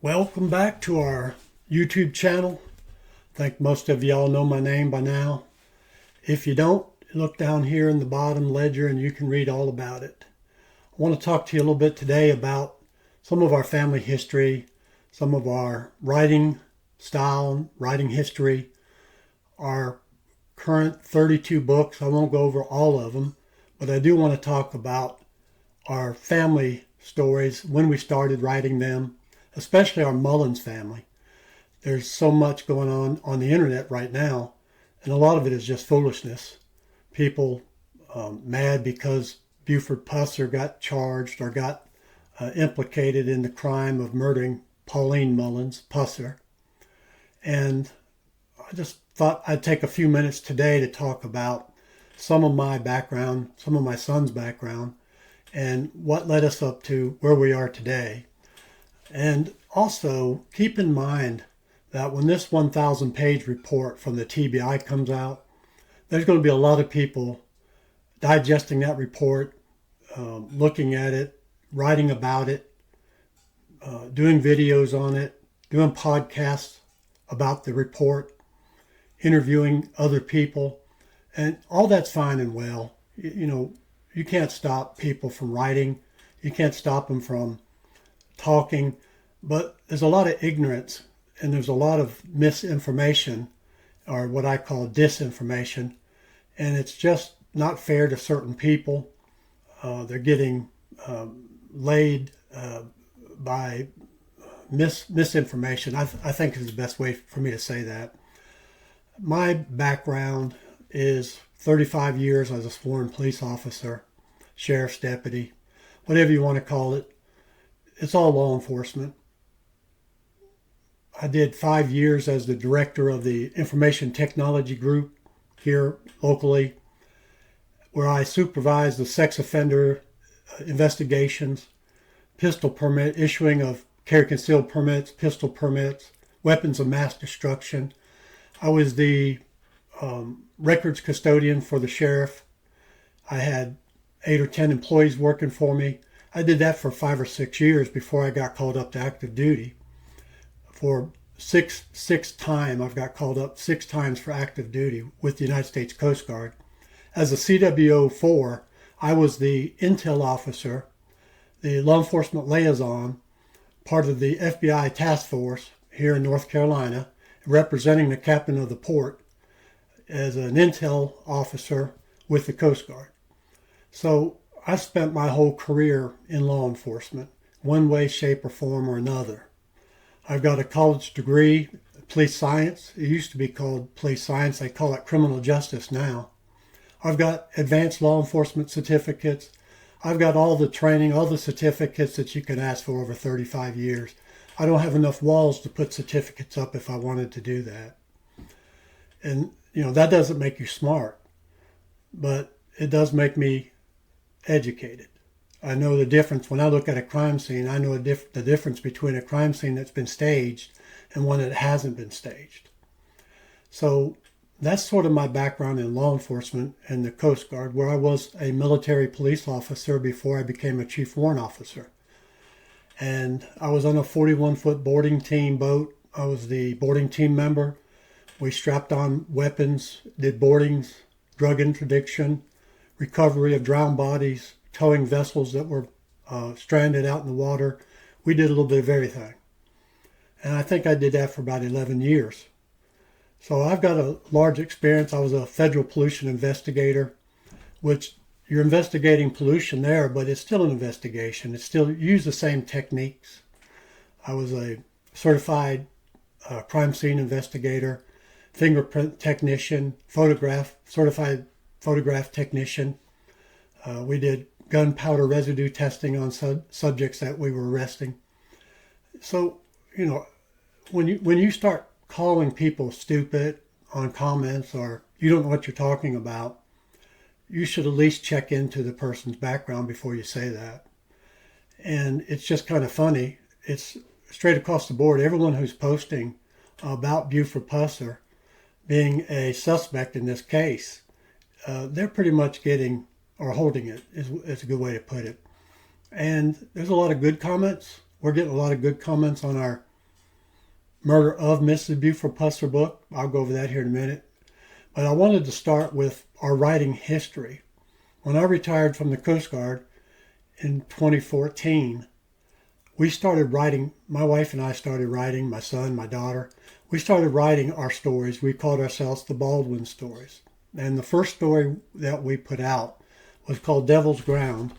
Welcome back to our YouTube channel. I think most of y'all know my name by now. If you don't, look down here in the bottom ledger and you can read all about it. I want to talk to you a little bit today about some of our family history, some of our writing style, writing history, our current 32 books. I won't go over all of them, but I do want to talk about our family stories, when we started writing them, especially our Mullins family. There's so much going on the internet right now, and a lot of it is just foolishness. People mad because Buford Pusser got charged or got implicated in the crime of murdering Pauline Mullins Pusser. And I just thought I'd take a few minutes today to talk about some of my background, some of my son's background, and what led us up to where we are today. And also keep in mind that when this 1,000 page report from the TBI comes out, there's going to be a lot of people digesting that report, looking at it, writing about it, doing videos on it, doing podcasts about the report, interviewing other people, and all that's fine and well. You can't stop people from writing. You can't stop them from talking, but there's a lot of ignorance and there's a lot of misinformation, or what I call disinformation, and it's just not fair to certain people. They're getting laid by misinformation. I think is the best way for me to say that. My background is 35 years as a sworn police officer, sheriff's deputy, whatever you want to call it. It's all law enforcement. I did 5 years as the director of the information technology group here locally, where I supervised the sex offender investigations, pistol permit, issuing of carry concealed permits, pistol permits, weapons of mass destruction. I was the records custodian for the sheriff. I had 8 or 10 employees working for me. I did that for 5 or 6 years before I got called up to active duty. For six time, I've got called up 6 times for active duty with the United States Coast Guard. As a CWO4, I was the intel officer, the law enforcement liaison, part of the FBI task force here in North Carolina, representing the captain of the port as an intel officer with the Coast Guard. So I spent my whole career in law enforcement, one way, shape, or form or another. I've got a college degree, police science. It used to be called police science. They call it criminal justice now. I've got advanced law enforcement certificates. I've got all the training, all the certificates that you can ask for over 35 years. I don't have enough walls to put certificates up if I wanted to do that. And, that doesn't make you smart, but it does make me educated. I know the difference. When I look at a crime scene, I know the difference between a crime scene that's been staged and one that hasn't been staged. So that's sort of my background in law enforcement and the Coast Guard, where I was a military police officer before I became a chief warrant officer. And I was on a 41-foot boarding team boat. I was the boarding team member. We strapped on weapons, did boardings, drug interdiction, recovery of drowned bodies, towing vessels that were stranded out in the water. We did a little bit of everything. And I think I did that for about 11 years. So I've got a large experience. I was a federal pollution investigator, which you're investigating pollution there, but it's still an investigation. It's still use the same techniques. I was a certified crime scene investigator, fingerprint technician, certified photograph technician. We did gunpowder residue testing on subjects that we were arresting. So, when you start calling people stupid on comments or you don't know what you're talking about, you should at least check into the person's background before you say that. And it's just kind of funny. It's straight across the board. Everyone who's posting about Buford Pusser being a suspect in this case, they're pretty much getting, or holding it, is a good way to put it. And there's a lot of good comments. We're getting a lot of good comments on our Murder of Mrs. Buford Pusser book. I'll go over that here in a minute. But I wanted to start with our writing history. When I retired from the Coast Guard in 2014, we started writing, my wife and I started writing, my son, my daughter. We started writing our stories. We called ourselves the Baldwin Stories. And the first story that we put out was called Devil's Ground.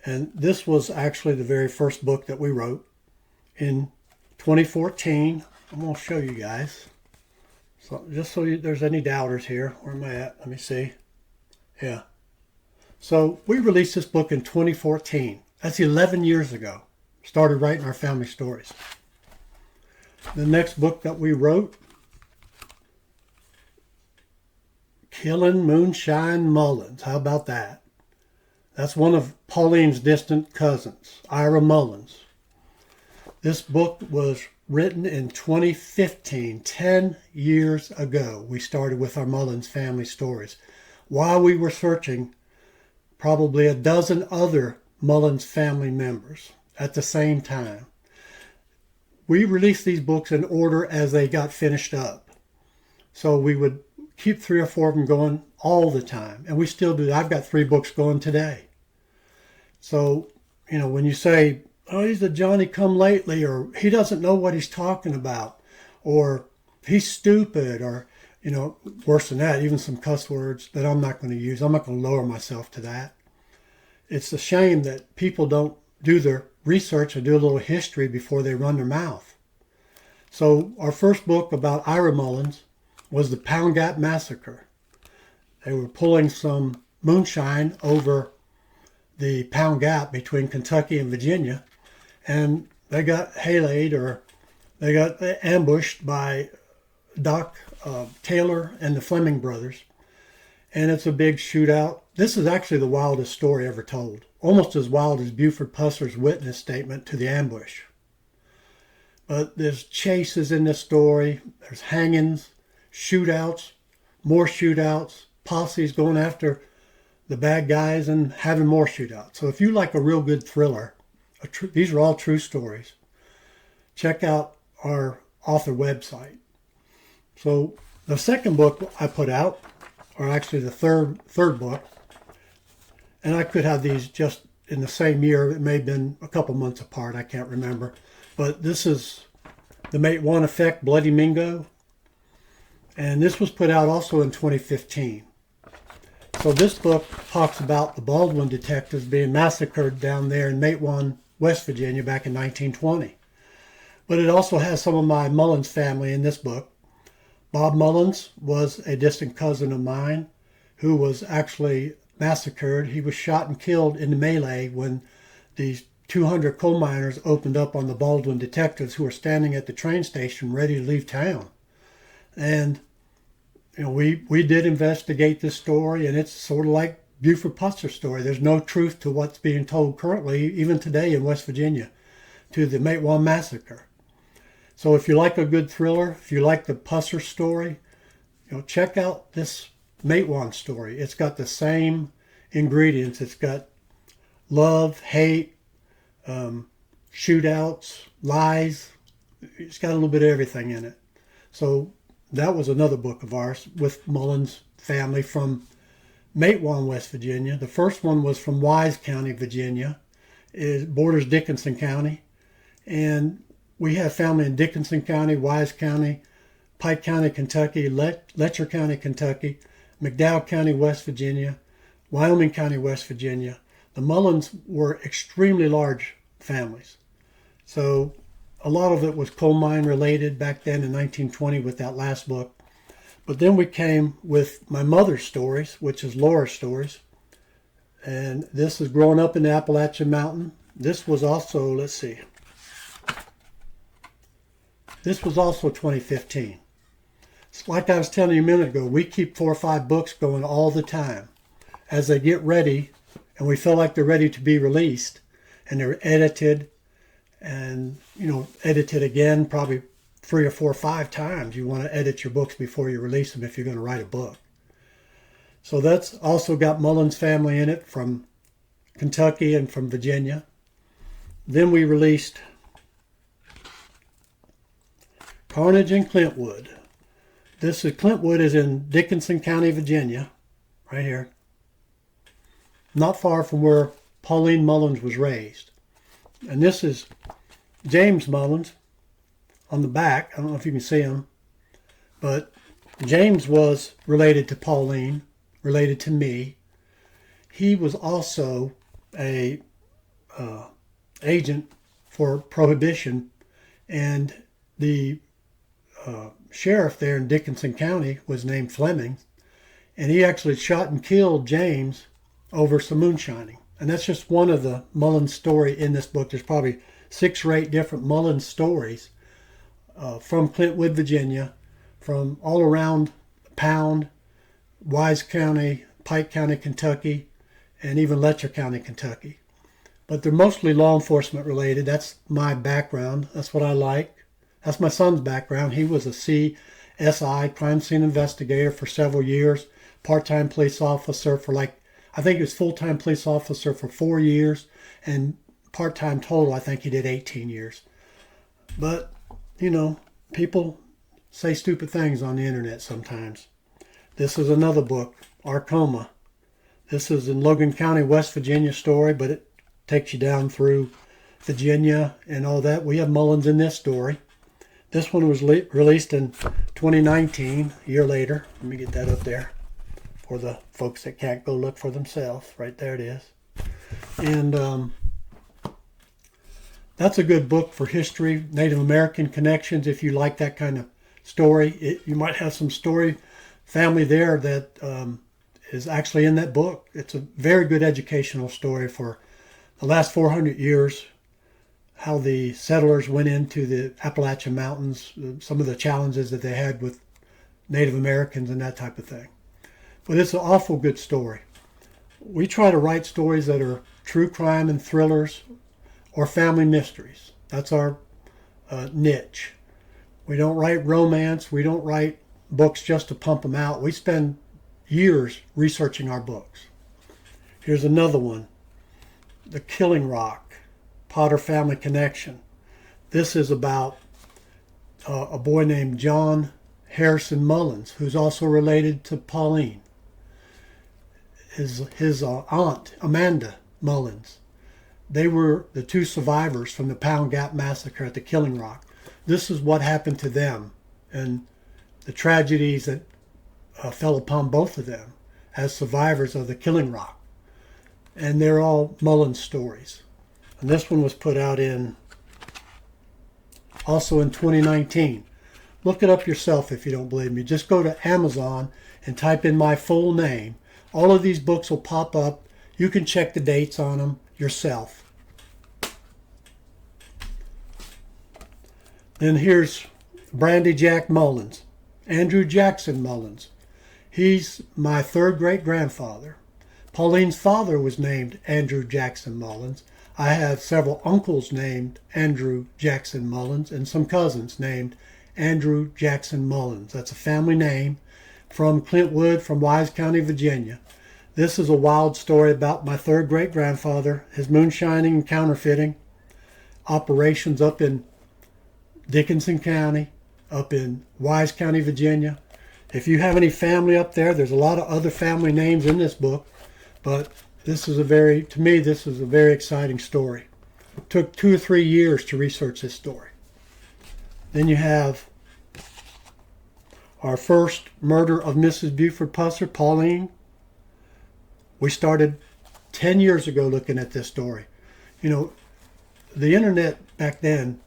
And this was actually the very first book that we wrote in 2014. I'm going to show you guys. So just so there's any doubters here. Where am I at? Let me see. Yeah. So we released this book in 2014. That's 11 years ago. Started writing our family stories. The next book that we wrote, Killing Moonshine Mullins. How about that? That's one of Pauline's distant cousins, Ira Mullins. This book was written in 2015, 10 years ago. We started with our Mullins family stories. While we were searching probably a dozen other Mullins family members at the same time. We released these books in order as they got finished up. So we would keep 3 or 4 of them going all the time. And we still do. I've got 3 books going today. So, when you say, oh, he's a Johnny-come-lately, or he doesn't know what he's talking about, or he's stupid, or, worse than that, even some cuss words that I'm not going to use. I'm not going to lower myself to that. It's a shame that people don't do their research and do a little history before they run their mouth. So our first book about Ira Mullins was the Pound Gap Massacre. They were pulling some moonshine over the Pound Gap between Kentucky and Virginia, and they got waylaid, or they got ambushed by Doc Taylor and the Fleming brothers, and it's a big shootout. This is actually the wildest story ever told, almost as wild as Buford Pusser's witness statement to the ambush. But there's chases in this story, there's hangings, shootouts, more shootouts, posses going after the bad guys and having more shootouts. So if you like a real good thriller, these are all true stories, check out our author website. So the second book I put out, or actually the third book, and I could have these just in the same year. It may have been a couple months apart. I can't remember. But this is The Mate One Effect, Bloody Mingo. And this was put out also in 2015. So this book talks about the Baldwin detectives being massacred down there in Matewan, West Virginia back in 1920. But it also has some of my Mullins family in this book. Bob Mullins was a distant cousin of mine who was actually massacred. He was shot and killed in the melee when these 200 coal miners opened up on the Baldwin detectives who were standing at the train station ready to leave town. And we did investigate this story, and it's sort of like Buford Pusser's story. There's no truth to what's being told currently, even today in West Virginia, to the Matewan Massacre. So if you like a good thriller, if you like the Pusser story, check out this Matewan story. It's got the same ingredients. It's got love, hate, shootouts, lies. It's got a little bit of everything in it. So that was another book of ours with Mullins family from Matewan, West Virginia. The first one was from Wise County, Virginia. It borders Dickinson County. And we have family in Dickinson County, Wise County, Pike County, Kentucky, Letcher County, Kentucky, McDowell County, West Virginia, Wyoming County, West Virginia. The Mullins were extremely large families. So a lot of it was coal mine related back then in 1920 with that last book. But then we came with my mother's stories, which is Laura's stories. And this is growing up in the Appalachian Mountain. This was also, let's see. This was also 2015. It's like I was telling you a minute ago, we keep 4 or 5 books going all the time. As they get ready, and we feel like they're ready to be released, and they're edited, and, edited again, probably 3 or 4 or 5 times. You want to edit your books before you release them if you're going to write a book. So that's also got Mullins family in it from Kentucky and from Virginia. Then we released Carnage in Clintwood. Clintwood is in Dickinson County, Virginia, right here. Not far from where Pauline Mullins was raised. And this is James Mullins on the back. I don't know if you can see him, but James was related to Pauline, related to me. He was also a agent for Prohibition, and the sheriff there in Dickinson County was named Fleming, and he actually shot and killed James over some moonshining. And that's just one of the Mullins story in this book. There's probably 6 or 8 different Mullins stories from Clintwood, Virginia, from all around Pound, Wise County, Pike County, Kentucky, and even Letcher County, Kentucky. But they're mostly law enforcement related. That's my background. That's what I like. That's my son's background. He was a CSI, crime scene investigator, for several years, part-time police officer for I think he was full-time police officer for 4 years, and part-time total, I think he did 18 years. But, people say stupid things on the internet sometimes. This is another book, Arcoma. This is in Logan County, West Virginia story, but it takes you down through Virginia and all that. We have Mullins in this story. This one was released in 2019, a year later. Let me get that up there for the folks that can't go look for themselves. Right there it is. And that's a good book for history, Native American connections, if you like that kind of story. You might have some story family there that is actually in that book. It's a very good educational story for the last 400 years, how the settlers went into the Appalachian Mountains, some of the challenges that they had with Native Americans and that type of thing. But it's an awful good story. We try to write stories that are true crime and thrillers or family mysteries. That's our niche. We don't write romance. We don't write books just to pump them out. We spend years researching our books. Here's another one, The Killing Rock, Potter Family Connection. This is about a boy named John Harrison Mullins, who's also related to Pauline. His aunt, Amanda Mullins. They were the 2 survivors from the Pound Gap Massacre at the Killing Rock. This is what happened to them and the tragedies that fell upon both of them as survivors of the Killing Rock. And they're all Mullins stories. And this one was put out also in 2019. Look it up yourself if you don't believe me. Just go to Amazon and type in my full name. All of these books will pop up. You can check the dates on them yourself. Then here's Brandy Jack Mullins, Andrew Jackson Mullins. He's my 3rd great-grandfather. Pauline's father was named Andrew Jackson Mullins. I have several uncles named Andrew Jackson Mullins and some cousins named Andrew Jackson Mullins. That's a family name from Clintwood, from Wise County, Virginia. This is a wild story about my 3rd great-grandfather, his moonshining and counterfeiting operations up in Dickinson County, up in Wise County, Virginia. If you have any family up there, there's a lot of other family names in this book, but this is to me, this is a very exciting story. It took 2 or 3 years to research this story. Then you have our first murder of Mrs. Buford Pusser, Pauline. We started 10 years ago looking at this story. The internet back then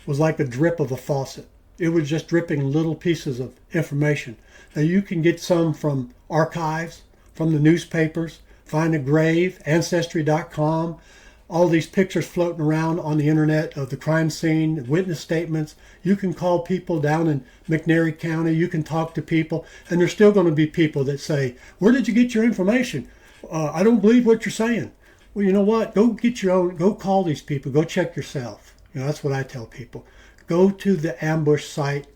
was like a drip of a faucet. It was just dripping little pieces of information. Now you can get some from archives, from the newspapers, find a grave, Ancestry.com, all these pictures floating around on the internet of the crime scene, witness statements. You can call people down in McNairy County. You can talk to people, and there's still going to be people that say, "Where did you get your information? I don't believe what you're saying." Well, you know what? Go get your own. Go call these people. Go check yourself. That's what I tell people. Go to the ambush site.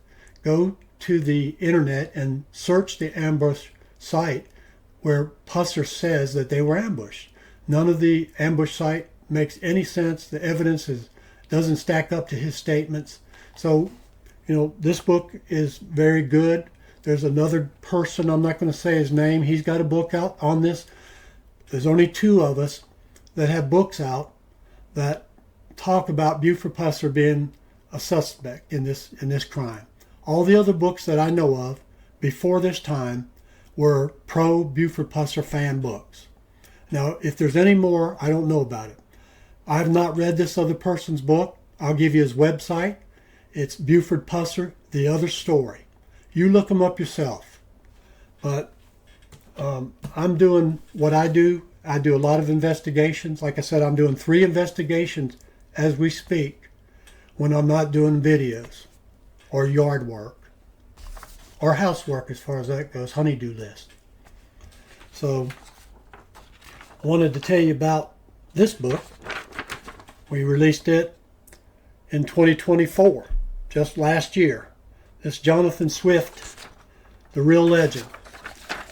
Go to the internet and search the ambush site where Pusser says that they were ambushed. None of the ambush site makes any sense. The evidence doesn't stack up to his statements. So, This book is very good. There's another person, I'm not going to say his name, he's got a book out on this. There's only two of us that have books out that talk about Buford Pusser being a suspect in this crime. All the other books that I know of before this time were pro Buford Pusser fan books. Now, if there's any more, I don't know about it. I have not read this other person's book. I'll give you his website. It's Buford Pusser, The Other Story. You look him up yourself. But I'm doing what I do. I do a lot of investigations. Like I said, I'm doing 3 investigations as we speak when I'm not doing videos or yard work or housework as far as that goes, honeydew list. So I wanted to tell you about this book. We released it in 2024, just last year. This Jonathan Swift, The Real Legend.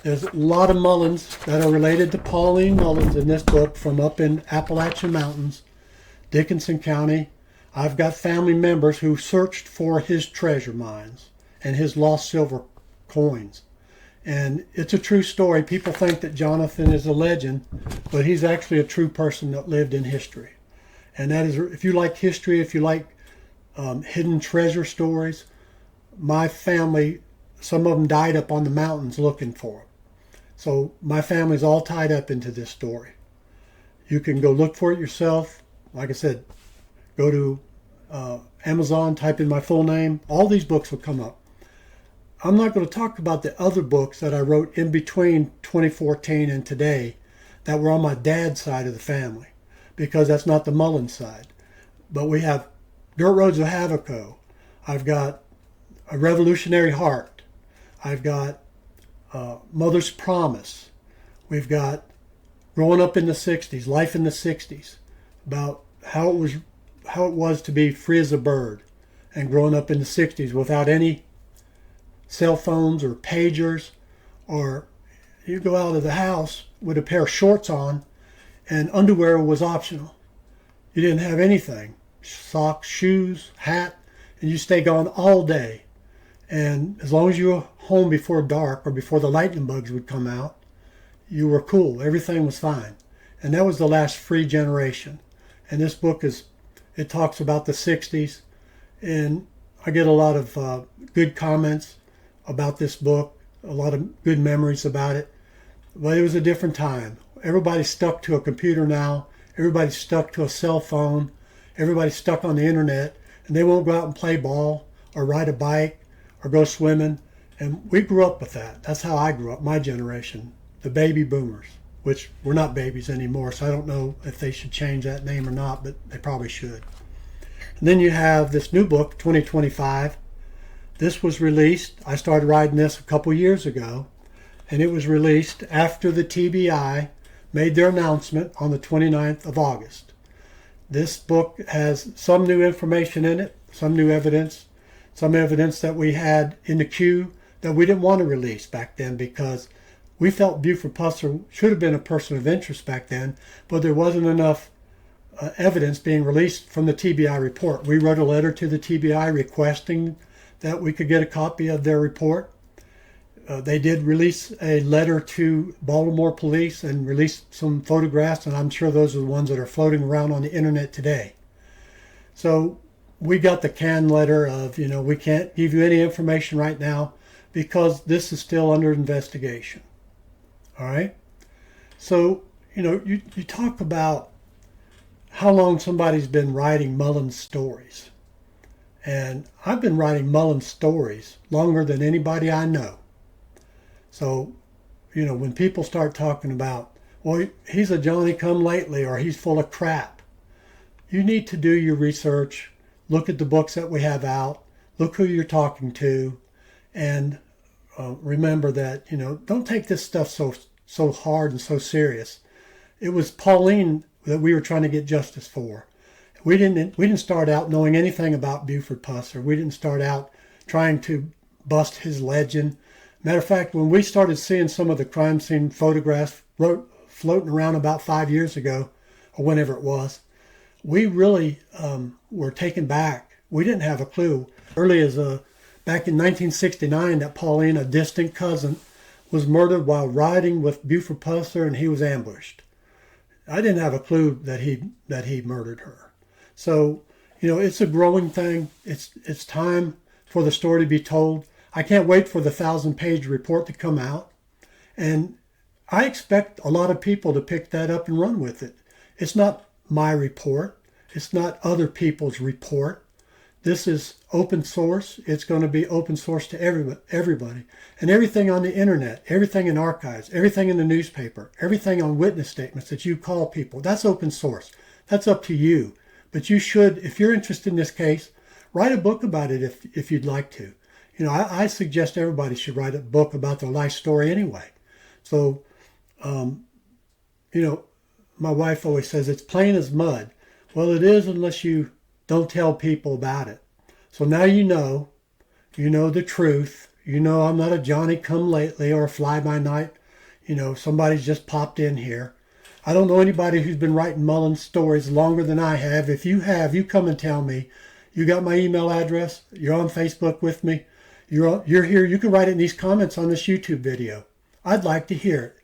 There's a lot of Mullins that are related to Pauline Mullins in this book from up in Appalachian Mountains, Dickinson County. I've got family members who searched for his treasure mines and his lost silver coins. And it's a true story. People think that Jonathan is a legend, but he's actually a true person that lived in history. And that is, if you like history, if you like hidden treasure stories, my family, some of them died up on the mountains looking for them. So my family's all tied up into this story. You can go look for it yourself. Like I said, go to Amazon, type in my full name. All these books will come up. I'm not going to talk about the other books that I wrote in between 2014 and today that were on my dad's side of the family, because that's not the Mullins side. But we have Dirt Roads of Havico. I've got A Revolutionary Heart. I've got Mother's Promise. We've got Growing Up in the 60s, Life in the 60s, about how it was to be free as a bird and growing up in the 60s without any cell phones or pagers, or you go out of the house with a pair of shorts on and underwear was optional. You didn't have anything. Socks, shoes, hat, and you stay gone all day. And as long as you were home before dark or before the lightning bugs would come out, you were cool. Everything was fine. And that was the last free generation. And this book it talks about the 60s. And I get a lot of good comments about this book, a lot of good memories about it. But it was a different time. Everybody's stuck to a computer now. Everybody's stuck to a cell phone. Everybody's stuck on the internet. And they won't go out and play ball or ride a bike or go swimming. And we grew up with that. That's how I grew up, my generation, the baby boomers, which we're not babies anymore, so I don't know if they should change that name or not, but they probably should. And then you have this new book, 2025. This was released, I started writing this a couple years ago, and it was released after the TBI made their announcement on the 29th of August. This book has some new information in it, some new evidence, some evidence that we had in the queue that we didn't want to release back then because we felt Buford Pusser should have been a person of interest back then, but there wasn't enough evidence being released from the TBI report. We wrote a letter to the TBI requesting that we could get a copy of their report. They did release a letter to Baltimore police and release some photographs, and I'm sure those are the ones that are floating around on the internet today. So we got the canned letter of, we can't give you any information right now because this is still under investigation. All right? So, you talk about how long somebody's been writing Mullins stories. And I've been writing Mullins stories longer than anybody I know. So, when people start talking about, well, he's a Johnny-come-lately or he's full of crap, you need to do your research, look at the books that we have out, look who you're talking to, and remember that, don't take this stuff so hard and so serious. It was Pauline that we were trying to get justice for. We didn't start out knowing anything about Buford Pusser. We didn't start out trying to bust his legend. Matter of fact, when we started seeing some of the crime scene photographs floating around about 5 years ago, or whenever it was, we really were taken back. We didn't have a clue. Early as back in 1969, that Pauline, a distant cousin, was murdered while riding with Buford Pusser, and he was ambushed. I didn't have a clue that he murdered her. So, it's a growing thing. It's time for the story to be told. I can't wait for the 1,000-page report to come out. And I expect a lot of people to pick that up and run with it. It's not my report. It's not other people's report. This is open source. It's going to be open source to everybody. And everything on the internet, everything in archives, everything in the newspaper, everything on witness statements that you call people, that's open source. That's up to you. But you should, if you're interested in this case, write a book about it if you'd like to. I suggest everybody should write a book about their life story anyway. So, my wife always says it's plain as mud. Well, it is unless you don't tell people about it. So now you know the truth. I'm not a Johnny-come-lately or a fly-by-night. Somebody's just popped in here. I don't know anybody who's been writing Mullins stories longer than I have. If you have, you come and tell me. You got my email address. You're on Facebook with me. You're here. You can write it in these comments on this YouTube video. I'd like to hear it.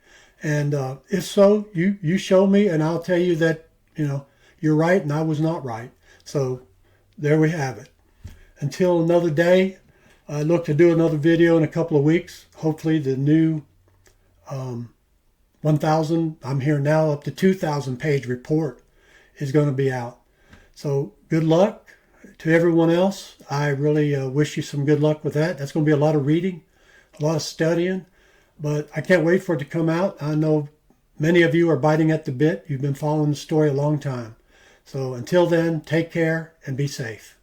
And if so, you show me and I'll tell you that, you're right and I was not right. So there we have it. Until another day, I look to do another video in a couple of weeks. Hopefully the new 1,000, I'm here now, up to 2,000 page report is going to be out. So good luck to everyone else. I really wish you some good luck with that. That's going to be a lot of reading, a lot of studying, but I can't wait for it to come out. I know many of you are biting at the bit. You've been following the story a long time. So until then, take care and be safe.